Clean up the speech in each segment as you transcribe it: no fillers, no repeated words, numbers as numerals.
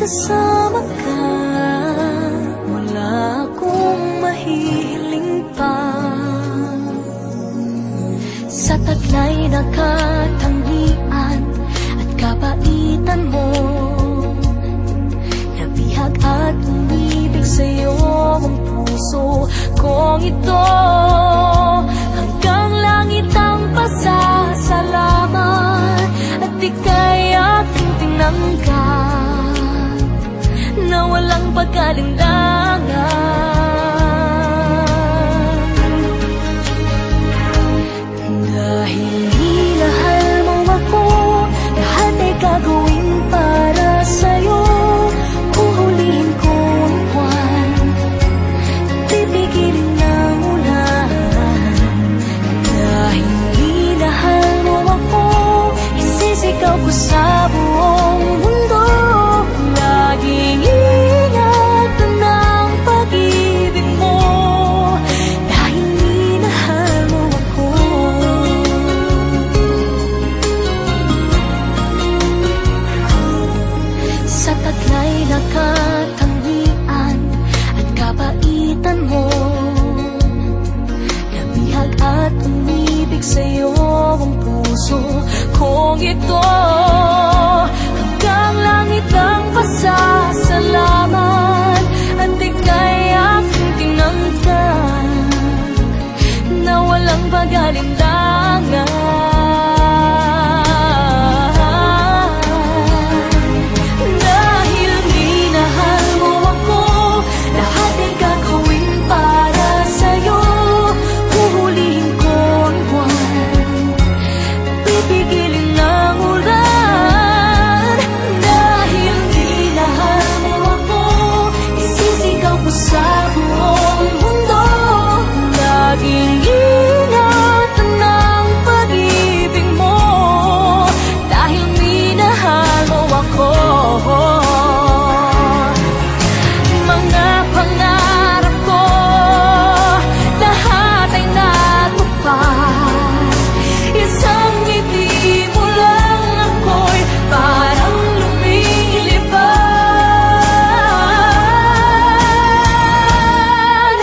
kasama ka, wala akong mahihiling pa. Sa taglay na katangian at kabaitan mo, nabihag at umibig sa'yo ang puso kong ito. Hanggang langit ang pasasalamat at ika'y aking tinanggap na walang pag-alinlangan. Dahil minahal mo ako, lahat ay gagawin para sa'yo. Huhulihin ko ang buwan, pipigilin ng ulan. Dahil minahal mo ako, isisigaw ko sa buong mundo. Laging ingatan ng pag-ibig mo, dahil minahal mo ako. Sa taglay na katangian at kabaitan mo, nabihag at umibig sa'yo ang puso kong ito. Hanggang langit ang pasasalamat at ika'y aking tinanggap na walang pag-alinlangan. Dahil minahal mo ako, lahat ay gagawin para sa'yo. Huhulihin ko ang buwan, pipigilin ng ulan. Dahil minahal mo ako, isisigaw ko sa buong mundo. Laging ingatan ng pag-ibig mo, dahil minahal mo ako. Mga pangarap ko, lahat ay natupad. Isang ngiti mo lang ako'y parang lumilipad.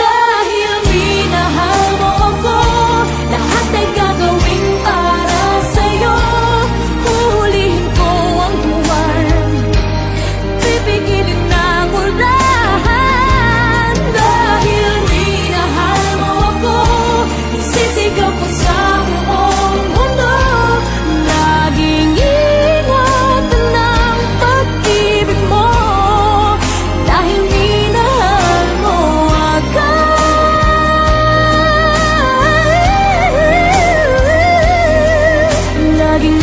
Dahil minahal mo ako, lahat ay gagawin para sa'yo. Huhulihin ko ang buwan, pipigilin ng ulan. Dahil minahal mo ako, isisigaw ko sa buong mundo. Laging ingatan ng pag-ibig mo, dahil minahal mo ako. Laging